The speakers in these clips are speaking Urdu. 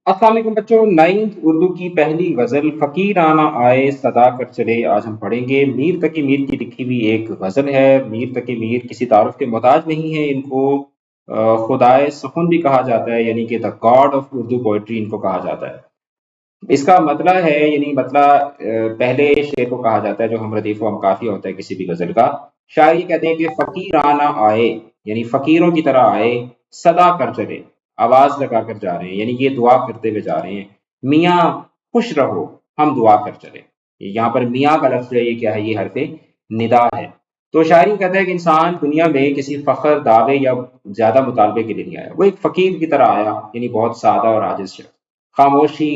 السلام علیکم بچوں، نائنتھ اردو کی پہلی غزل فقیرانہ آئے صدا کر چلے آج ہم پڑھیں گے۔ میر تقی میر کی لکھی ہوئی ایک غزل ہے۔ میر تقی میر کسی تعارف کے محتاج نہیں ہے، ان کو خدائے سخن بھی کہا جاتا ہے، یعنی کہ the God of Urdu poetry ان کو کہا جاتا ہے۔ اس کا مطلب ہے، یعنی مطلب پہلے شعر کو کہا جاتا ہے جو ہم ردیف و ہم کافی ہوتا ہے کسی بھی غزل کا۔ شاعر یہ کہتے ہیں کہ فقیرانہ آئے، یعنی فقیروں کی طرح آئے، صدا کر چلے، آواز لگا کر جا رہے ہیں، یعنی یہ دعا کرتے ہوئے جا رہے ہیں، میاں خوش رہو ہم دعا کر چلے۔ یہاں پر میاں کا لفظ جو ہے یہ کیا ہے؟ یہ حرف ندا ہے۔ تو شاعری کہتا ہے کہ انسان دنیا میں کسی فخر، دعوے یا زیادہ مطالبے کے لیے نہیں آیا، وہ ایک فقیر کی طرح آیا، یعنی بہت سادہ اور عاجز شخص۔ خاموشی،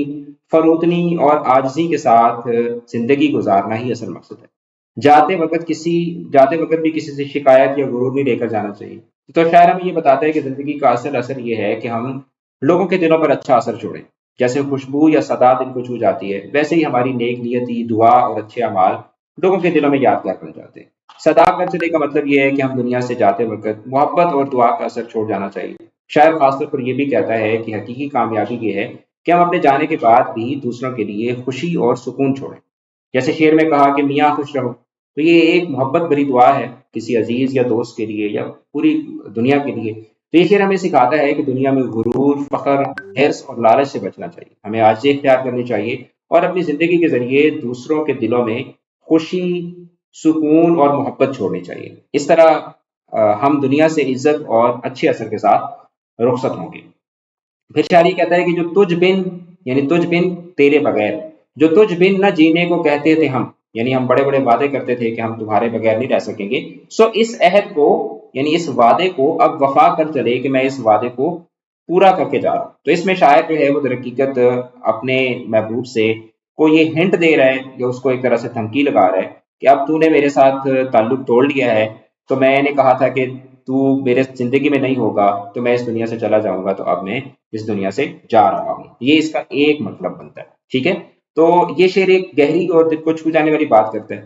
فروتنی اور عاجزی کے ساتھ زندگی گزارنا ہی اصل مقصد ہے۔ جاتے وقت بھی کسی سے شکایت یا غرور نہیں لے کر جانا چاہیے۔ تو شاعر ہمیں یہ بتاتا ہے کہ زندگی کا اصل اثر یہ ہے کہ ہم لوگوں کے دلوں پر اچھا اثر چھوڑیں۔ جیسے خوشبو یا صدا دل کو چھو جاتی ہے، ویسے ہی ہماری نیک نیتی، دعا اور اچھے اعمال لوگوں کے دلوں میں یادگار بن جاتے ہیں۔ صدا کر چلے کا مطلب یہ ہے کہ ہم دنیا سے جاتے وقت محبت اور دعا کا اثر چھوڑ جانا چاہیے۔ شاعر خاص طور پر یہ بھی کہتا ہے کہ حقیقی کامیابی یہ ہے کہ ہم اپنے جانے کے بعد بھی دوسروں کے لیے خوشی اور سکون چھوڑیں۔ جیسے شعر میں کہا کہ میاں خوش رہو، تو یہ ایک محبت بری دعا ہے کسی عزیز یا دوست کے لیے یا پوری دنیا کے لیے۔ تو یہ شعر ہمیں سکھاتا ہے کہ دنیا میں غرور، فخر، حرص اور لالچ سے بچنا چاہیے۔ ہمیں عاجزی اختیار کرنی چاہیے اور اپنی زندگی کے ذریعے دوسروں کے دلوں میں خوشی، سکون اور محبت چھوڑنی چاہیے۔ اس طرح ہم دنیا سے عزت اور اچھے اثر کے ساتھ رخصت ہوں گے۔ پھر شاعری کہتا ہے کہ جو تجھ بن، یعنی تجھ بن تیرے بغیر، جو تجھ بن نہ جینے کو کہتے تھے ہم، یعنی ہم بڑے بڑے وعدے کرتے تھے کہ ہم تمہارے بغیر نہیں رہ سکیں گے، سو اس عہد کو، یعنی اس وعدے کو اب وفا کر چلے کہ میں اس وعدے کو پورا کر کے جا رہا ہوں۔ تو اس میں شاعر جو ہے وہ در حقیقت اپنے محبوب سے کو یہ ہنٹ دے رہا ہے یا اس کو ایک طرح سے دھمکی لگا رہا ہے کہ اب تو نے میرے ساتھ تعلق توڑ لیا ہے، تو میں نے کہا تھا کہ تو میرے زندگی میں نہیں ہوگا تو میں اس دنیا سے چلا جاؤں گا، تو اب میں اس دنیا سے جا رہا ہوں۔ یہ اس کا ایک مطلب بنتا ہے، ٹھیک ہے؟ تو یہ شعر ایک گہری اور دل کو چھو جانے والی بات کرتا ہے۔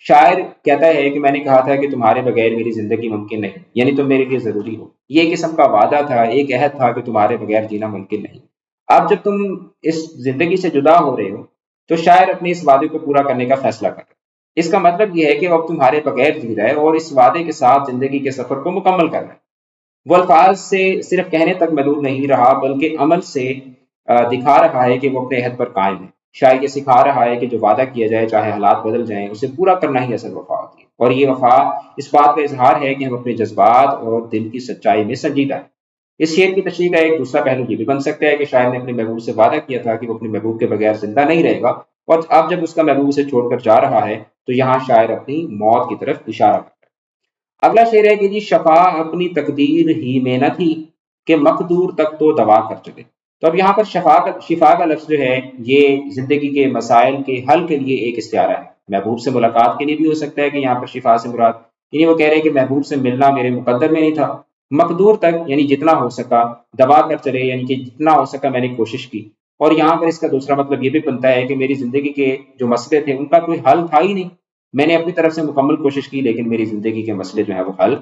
شاعر کہتا ہے کہ میں نے کہا تھا کہ تمہارے بغیر میری زندگی ممکن نہیں، یعنی تم میرے لیے ضروری ہو۔ یہ ایک قسم کا وعدہ تھا، ایک عہد تھا کہ تمہارے بغیر جینا ممکن نہیں۔ اب جب تم اس زندگی سے جدا ہو رہے ہو تو شاعر اپنے اس وعدے کو پورا کرنے کا فیصلہ کر رہا ہے۔ اس کا مطلب یہ ہے کہ وہ اب تمہارے بغیر جی رہا ہے اور اس وعدے کے ساتھ زندگی کے سفر کو مکمل کر رہا ہے۔ وہ الفاظ سے صرف کہنے تک محدود نہیں رہا بلکہ عمل سے دکھا رہا ہے کہ وہ اپنے عہد پر قائم ہے۔ شاعر یہ سکھا رہا ہے کہ جو وعدہ کیا جائے چاہے حالات بدل جائیں، اسے پورا کرنا ہی اصل وفا ہوتی ہے، اور یہ وفا اس بات کا اظہار ہے کہ ہم اپنے جذبات اور دل کی سچائی میں سنجیدہ ہیں۔ اس شعر کی تشریح کا ایک دوسرا پہلو یہ بھی بن سکتا ہے کہ شاعر نے اپنے محبوب سے وعدہ کیا تھا کہ وہ اپنے محبوب کے بغیر زندہ نہیں رہے گا، اور اب جب اس کا محبوب اسے چھوڑ کر جا رہا ہے تو یہاں شاعر اپنی موت کی طرف اشارہ کرتا ہے۔ اگلا شعر ہے کہ جی شفا اپنی تقدیر ہی میں نہ تھی کہ مقدور تک تو دوا کر چلے۔ تو اب یہاں پر شفا کا لفظ جو ہے یہ زندگی کے مسائل کے حل کے لیے ایک استعارہ ہے۔ محبوب سے ملاقات کے لیے بھی ہو سکتا ہے کہ یہاں پر شفا سے مراد، یعنی وہ کہہ رہے ہیں کہ محبوب سے ملنا میرے مقدر میں نہیں تھا، مقدور تک یعنی جتنا ہو سکا، دبا کر چلے یعنی کہ جتنا ہو سکا میں نے کوشش کی۔ اور یہاں پر اس کا دوسرا مطلب یہ بھی بنتا ہے کہ میری زندگی کے جو مسئلے تھے ان کا کوئی حل تھا ہی نہیں، میں نے اپنی طرف سے مکمل کوشش کی لیکن میری زندگی کے مسئلے جو ہیں وہ حل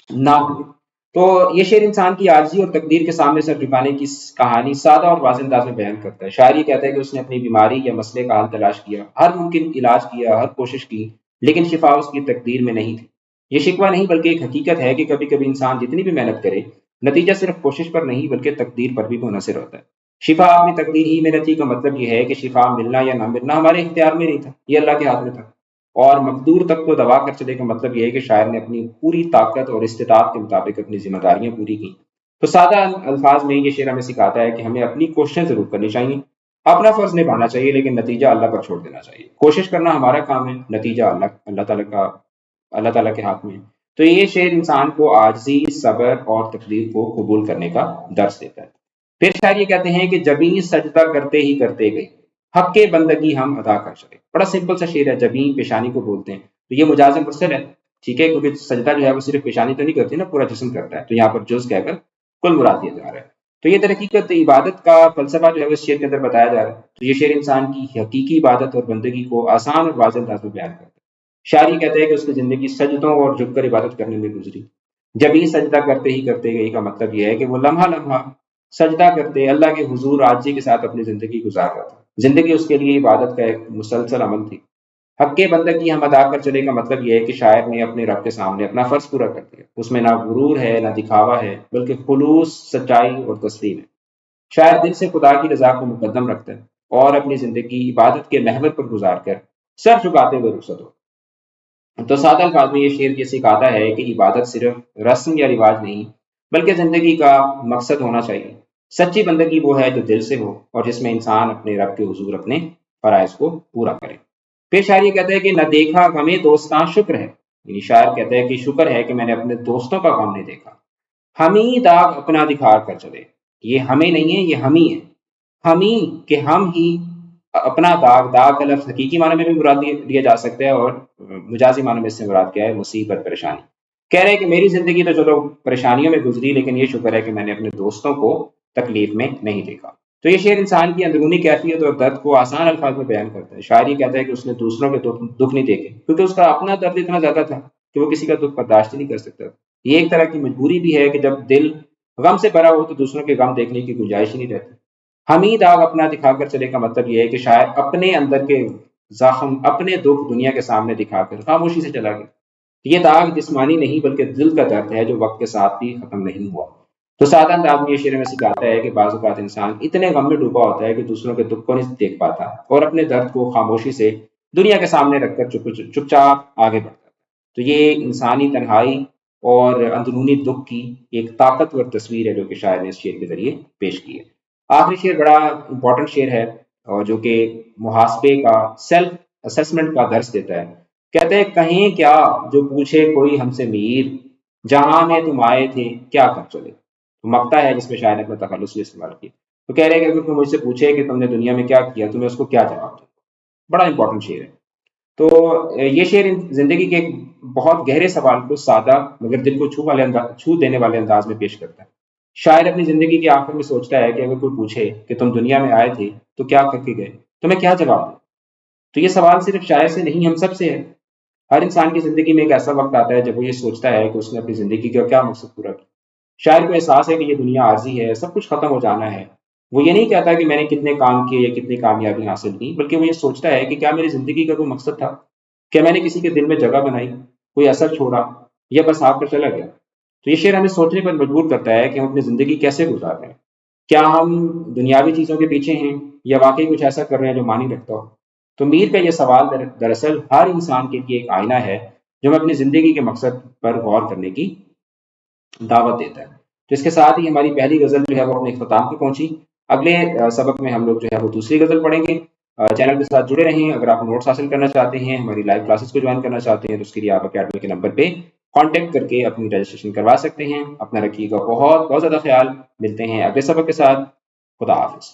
نہ ہوئے۔ تو یہ شعر انسان کی عاجزی اور تقدیر کے سامنے سر جھکانے کی کہانی سادہ اور واضح انداز میں بیان کرتا ہے۔ شاعر یہ کہتا ہے کہ اس نے اپنی بیماری یا مسئلے کا حل تلاش کیا، ہر ممکن علاج کیا، ہر کوشش کی، لیکن شفا اس کی تقدیر میں نہیں تھی۔ یہ شکوہ نہیں بلکہ ایک حقیقت ہے کہ کبھی کبھی انسان جتنی بھی محنت کرے، نتیجہ صرف کوشش پر نہیں بلکہ تقدیر پر بھی منحصر ہوتا ہے۔ شفا اپنی تقدیر ہی میں نہ تھی کا مطلب یہ ہے کہ شفا ملنا یا نہ ملنا ہمارے اختیار میں نہیں تھا، یہ اللہ کے ہاتھ میں تھا۔ اور مقدور تک کو دبا کر چلے کا مطلب یہ ہے کہ شاعر نے اپنی پوری طاقت اور استطاعت کے مطابق اپنی ذمہ داریاں پوری کی۔ تو سادہ الفاظ میں یہ شعر ہمیں سکھاتا ہے کہ ہمیں اپنی کوششیں ضرور کرنی چاہیے، اپنا فرض نبھانا چاہیے، لیکن نتیجہ اللہ پر چھوڑ دینا چاہیے۔ کوشش کرنا ہمارا کام ہے، نتیجہ اللہ تعالیٰ کے ہاتھ میں ہے۔ تو یہ شعر انسان کو عاجزی، صبر اور تقدیر کو قبول کرنے کا درس دیتا ہے۔ پھر شاعر یہ کہتے ہیں کہ جبیں سجدہ کرتے ہی کرتے گئی، حق کے بندگی ہم ادا کر چلے۔ بڑا سمپل سا شعر ہے، جبیں پیشانی کو بولتے ہیں، تو یہ مجاز مرسل ہے، ٹھیک ہے، کیونکہ سجدہ جو ہے وہ صرف پیشانی تو نہیں کرتی نا، پورا جسم کرتا ہے، تو یہاں پر جز کہہ کر کل مراد دیا جا رہا ہے۔ تو یہ در حقیقت عبادت کا فلسفہ جو ہے وہ اس شعر کے اندر بتایا جا رہا ہے۔ تو یہ شعر انسان کی حقیقی عبادت اور بندگی کو آسان اور واضح انداز میں بیان کرتا ہے۔ شاعری کہتے ہیں کہ اس کی زندگی سجدوں اور جھک کر عبادت کرنے میں گزری۔ جب ہی سجدہ کرتے ہی کرتے گئی کا مطلب یہ ہے کہ وہ لمحہ لمحہ سجدہ کرتے اللہ کے حضور عاجزی کے ساتھ اپنی زندگی گزار رہا تھا۔ زندگی اس کے لیے عبادت کا ایک مسلسل عمل تھی۔ حق بندگی ہم ادا کر چلے کا مطلب یہ ہے کہ شاعر نے اپنے رب کے سامنے اپنا فرض پورا کر دیا۔ اس میں نہ غرور ہے نہ دکھاوا ہے، بلکہ خلوص، سچائی اور تسلیم ہے۔ شاعر دل سے خدا کی رضا کو مقدم رکھتا ہے اور اپنی زندگی عبادت کے محور پر گزار کر سر جھکاتے ہوئے رخصت ہو۔ تو سادہ الفاظ میں یہ شعر یہ سکھاتا ہے کہ عبادت صرف رسم یا رواج نہیں، بلکہ زندگی کا مقصد ہونا چاہیے۔ سچی بندگی وہ ہے جو دل سے ہو اور جس میں انسان اپنے رب کے حضور اپنے فرائض کو پورا کرے۔ پھر شاعر یہ کہتا ہے کہ نہ دیکھا غمِ دوستاں شکر ہے، یعنی شاعر کہتا ہے کہ شکر ہے کہ میں نے اپنے دوستوں کا غم نہیں دیکھا۔ ہمیں داغ اپنا دکھا کر چلے، یہ ہمیں نہیں ہے، یہ ہم ہی ہے۔ ہمیں کہ ہم ہی اپنا داغ، داغ کا لفظ حقیقی معنی میں بھی مراد لیا جا سکتا ہے، اور مجازی معنی میں اس سے مراد کیا ہے؟ مصیبت، پریشانی۔ کہہ رہے ہیں کہ میری زندگی تو چلو پریشانیوں میں گزری، لیکن یہ شکر ہے کہ میں نے اپنے دوستوں کو تکلیف میں نہیں دیکھا۔ تو یہ شعر انسان کی اندرونی کیفیت اور درد کو آسان الفاظ میں بیان کرتا ہے۔ شاعر یہ کہتا ہے کہ اس نے دوسروں کے دکھ نہیں دیکھے، کیونکہ اس کا اپنا درد اتنا زیادہ تھا کہ وہ کسی کا دکھ برداشت ہی نہیں کر سکتا۔ یہ ایک طرح کی مجبوری بھی ہے کہ جب دل غم سے بھرا ہو تو دوسروں کے غم دیکھنے کی گنجائش ہی نہیں رہتی۔ ہمیں داغ اپنا دکھا کر چلے کا مطلب یہ ہے کہ شاعر اپنے اندر کے زخم، اپنے دکھ دنیا کے سامنے دکھا کر خاموشی سے چلا گیا۔ یہ داغ جسمانی نہیں بلکہ دل کا درد ہے جو وقت کے ساتھ بھی ختم نہیں ہوا۔ تو سادہ انداز میں یہ شعر میں سکھاتا ہے کہ بعض اوقات انسان اتنے غم میں ڈوبا ہوتا ہے کہ دوسروں کے دکھ کو نہیں دیکھ پاتا اور اپنے درد کو خاموشی سے دنیا کے سامنے رکھ کر چپ چاپ آگے بڑھتا ہے۔ تو یہ انسانی تنہائی اور اندرونی دکھ کی ایک طاقتور تصویر ہے جو کہ شاعر نے اس شعر کے ذریعے پیش کی ہے۔ آخری شعر بڑا امپورٹنٹ شعر ہے، اور جو کہ محاسبے کا، سیلف اسسمنٹ کا درس دیتا ہے۔ کہتے ہیں کہیں کیا جو پوچھے کوئی ہم سے میر، جہاں میں تم آئے تھے کیا کر چلے۔ تو مقطع ہے جس میں شاعر نے اپنا تخلص بھی استعمال کیا۔ تو کہہ رہے ہیں کہ اگر کوئی مجھ سے پوچھے کہ تم نے دنیا میں کیا کیا تو میں اس کو کیا جواب دوں۔ بڑا امپورٹنٹ شعر ہے۔ تو یہ شعر زندگی کے ایک بہت گہرے سوال کو سادہ مگر دل کو چھو دینے والے انداز میں پیش کرتا ہے۔ شاعر اپنی زندگی کے آخر میں سوچتا ہے کہ اگر کوئی پوچھے کہ تم دنیا میں آئے تھے تو کیا کر کے گئے، تو میں کیا جواب دوں۔ تو یہ سوال صرف شاعر سے نہیں، ہم سب سے ہے۔ ہر انسان کی زندگی میں ایک ایسا وقت آتا ہے جب وہ یہ سوچتا ہے کہ اس نے اپنی زندگی کا کیا مقصد پورا کیا۔ شاعر کو احساس ہے کہ یہ دنیا عارضی ہے، سب کچھ ختم ہو جانا ہے۔ وہ یہ نہیں کہتا کہ میں نے کتنے کام کیے یا کتنی کامیابی حاصل کی، بلکہ وہ یہ سوچتا ہے کہ کیا میری زندگی کا کوئی مقصد تھا، کیا میں نے کسی کے دل میں جگہ بنائی، کوئی اثر چھوڑا، یا بس آپ کر چلا گیا۔ تو یہ شعر ہمیں سوچنے پر مجبور کرتا ہے کہ ہم اپنی زندگی کیسے گزار رہے ہیں۔ کیا ہم دنیاوی چیزوں کے پیچھے ہیں یا واقعی کچھ ایسا کر رہے ہیں جو معنی رکھتا ہو۔ تو میر کا یہ سوال دراصل ہر انسان کے لیے ایک آئینہ ہے جو ہمیں اپنی زندگی کے مقصد پر غور کرنے کی دعوت دیتا ہے۔ تو اس کے ساتھ ہی ہماری پہلی غزل جو ہے وہ اپنے اختتام کو پہنچی۔ اگلے سبق میں ہم لوگ جو ہے وہ دوسری غزل پڑھیں گے۔ چینل کے ساتھ جڑے رہیں۔ اگر آپ نوٹس حاصل کرنا چاہتے ہیں، ہماری لائیو کلاسز کو جوائن کرنا چاہتے ہیں، تو اس کے لیے آپ اکیڈمی کے نمبر پہ کانٹیکٹ کر کے اپنی رجسٹریشن کروا سکتے ہیں۔ اپنا رکھیے گا بہت بہت زیادہ خیال۔ ملتے ہیں اگلے سبق کے ساتھ۔ خدا حافظ۔